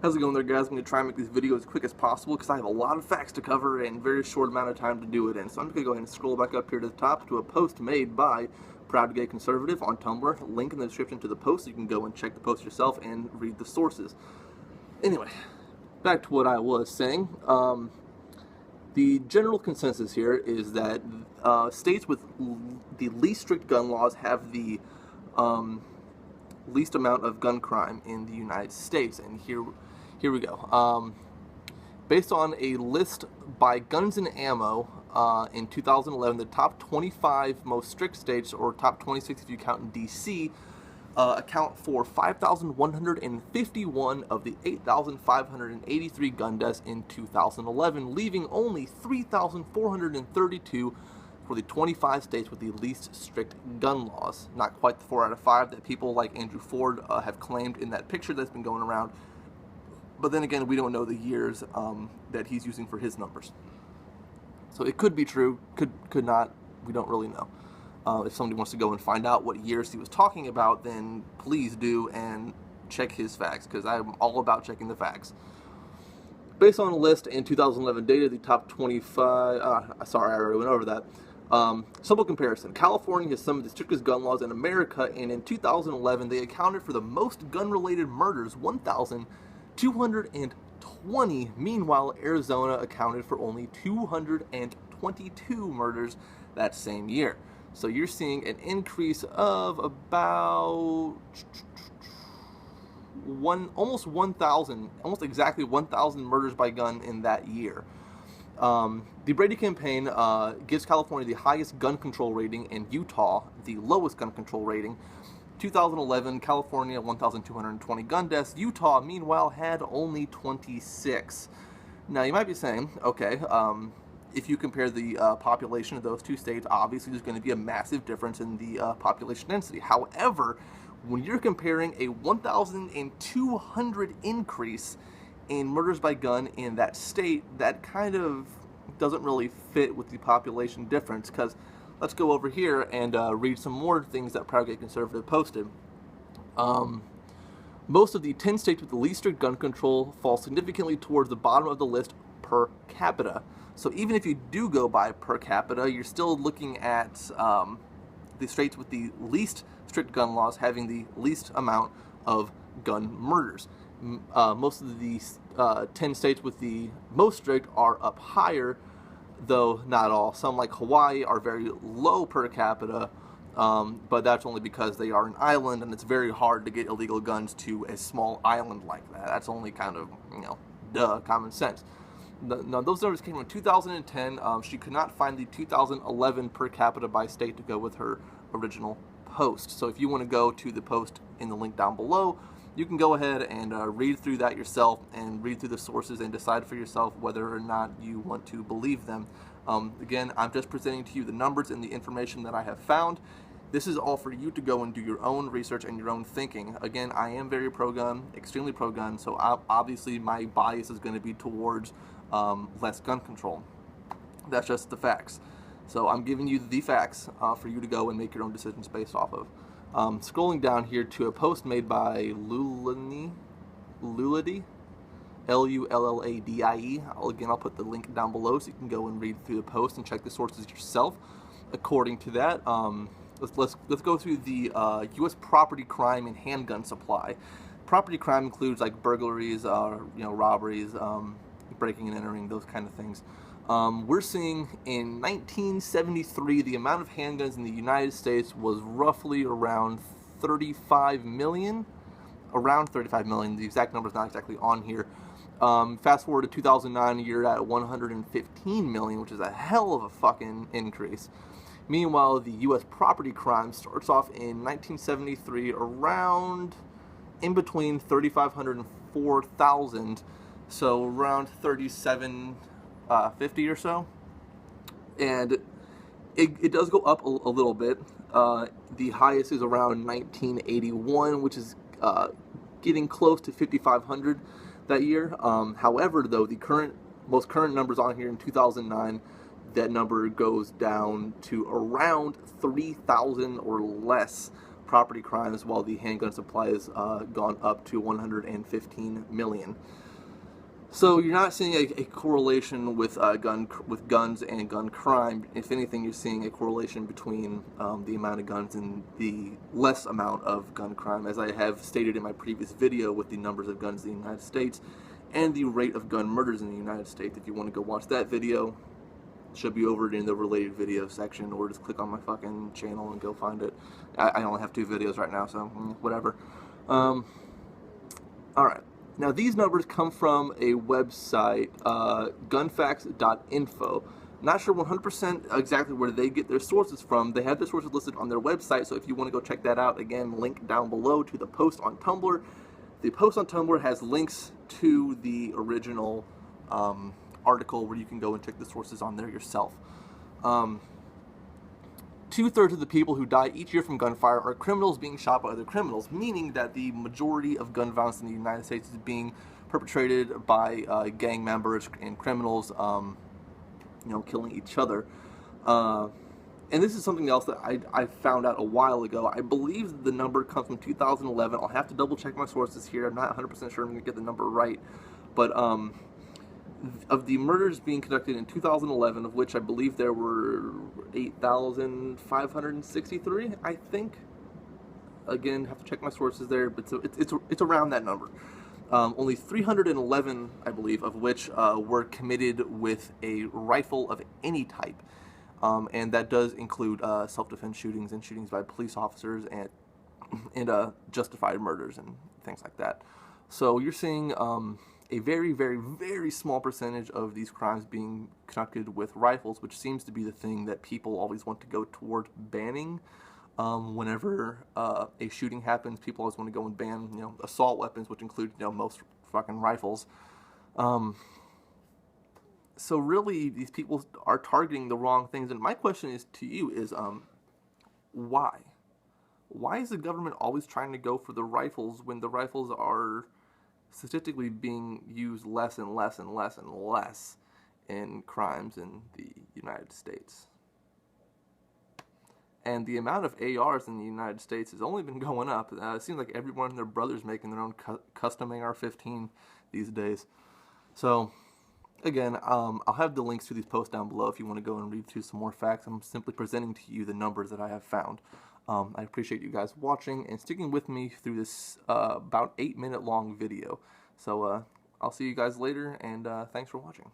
How's it going there, guys? I'm going to try and make this video as quick as possible because I have a lot of facts to cover and a very short amount of time to do it in. So I'm just going to go ahead and scroll back up here to the top to a post made by Proud Gay Conservative on Tumblr. Link in the description to the post so you can go and check the post yourself and read the sources. Anyway, back to what I was saying. The general consensus here is that states with the least strict gun laws have the least amount of gun crime in the United States, and here we go. Based on a list by Guns and Ammo in 2011, the top 25 most strict states, or top 26 if you count in D.C., account for 5,151 of the 8,583 gun deaths in 2011, leaving only 3,432 for the 25 states with the least strict gun laws. Not quite the 4 out of 5 that people like Andrew Ford have claimed in that picture that's been going around. But then again, we don't know the years that he's using for his numbers. So it could be true, could not, we don't really know. If somebody wants to go and find out what years he was talking about, then please do and check his facts, because I'm all about checking the facts. Based on a list in 2011 data, the top 25, sorry, I already went over that. Simple comparison. California has some of the strictest gun laws in America, and in 2011 they accounted for the most gun-related murders, 1,220. Meanwhile, Arizona accounted for only 222 murders that same year. So you're seeing an increase of about almost 1,000, almost exactly 1,000 murders by gun in that year. The Brady campaign gives California the highest gun control rating and Utah the lowest gun control rating. 2011, California, 1,220 gun deaths. Utah, meanwhile, had only 26. Now, you might be saying, okay, if you compare the population of those two states, obviously there's going to be a massive difference in the population density. However, when you're comparing a 1,200 increase in murders by gun in that state, that kind of doesn't really fit with the population difference, because let's go over here and read some more things that Proud Gay Conservative posted. Most of the 10 states with the least strict gun control fall significantly towards the bottom of the list per capita. So even if you do go by per capita, you're still looking at the states with the least strict gun laws having the least amount of gun murders. Most of the 10 states with the most strict are up higher, though not all. Some, like Hawaii, are very low per capita, but that's only because they are an island, and it's very hard to get illegal guns to a small island like that. That's only kind of, common sense. Now, those numbers came in 2010. She could not find the 2011 per capita by state to go with her original post. So if you want to go to the post in the link down below, you can go ahead and read through that yourself and read through the sources and decide for yourself whether or not you want to believe them. Again, I'm just presenting to you the numbers and the information that I have found. This is all for you to go and do your own research and your own thinking. Again, I am very pro-gun, extremely pro-gun, so obviously my bias is going to be towards less gun control. That's just the facts. So I'm giving you the facts for you to go and make your own decisions based off of. Scrolling down here to a post made by Lullady, L-U-L-L-A-D-I-E. Again, I'll put the link down below so you can go and read through the post and check the sources yourself. According to that, let's go through the U.S. property crime and handgun supply. Property crime includes like burglaries, robberies, breaking and entering, those kind of things. We're seeing in 1973 the amount of handguns in the United States was roughly around 35 million. Around 35 million. The exact number is not exactly on here. Fast forward to 2009, you're at 115 million, which is a hell of a fucking increase. Meanwhile, the U.S. property crime starts off in 1973 around in between 3,500 and 4,000, so around 3,750 or so, and it does go up a little bit. The highest is around 1981, which is getting close to 5,500 that year. However, though, the most current numbers on here in 2009, that number goes down to around 3,000 or less property crimes, while the handgun supply has gone up to 115 million. So you're not seeing a correlation with guns and gun crime. If anything, you're seeing a correlation between the amount of guns and the less amount of gun crime, as I have stated in my previous video with the numbers of guns in the United States and the rate of gun murders in the United States. If you want to go watch that video, it should be over in the related video section, or just click on my fucking channel and go find it. I only have 2 videos right now, so whatever. Alright. Now, these numbers come from a website, gunfacts.info. Not sure 100% exactly where they get their sources from. They have their sources listed on their website, so if you want to go check that out, again, link down below to the post on Tumblr. The post on Tumblr has links to the original article where you can go and check the sources on there yourself. 2/3 of the people who die each year from gunfire are criminals being shot by other criminals, meaning that the majority of gun violence in the United States is being perpetrated by gang members and criminals, killing each other. And this is something else that I found out a while ago. I believe the number comes from 2011. I'll have to double check my sources here. I'm not 100% sure I'm going to get the number right. But of the murders being conducted in 2011, of which I believe there were 8,563, I think. Again, have to check my sources there, but it's around that number. Only 311, I believe, of which were committed with a rifle of any type. And that does include self-defense shootings and shootings by police officers and justified murders and things like that. So you're seeing a very, very, very small percentage of these crimes being conducted with rifles, which seems to be the thing that people always want to go toward banning. Whenever a shooting happens, people always want to go and ban, assault weapons, which include, most fucking rifles. So really, these people are targeting the wrong things. And my question is to you is, why? Why is the government always trying to go for the rifles when the rifles are statistically being used less and less and less and less in crimes in the United States? And the amount of ARs in the United States has only been going up. It seems like everyone and their brother's making their own custom AR-15 these days. So, again, I'll have the links to these posts down below if you want to go and read through some more facts. I'm simply presenting to you the numbers that I have found. I appreciate you guys watching and sticking with me through this about 8-minute long video. So I'll see you guys later, and thanks for watching.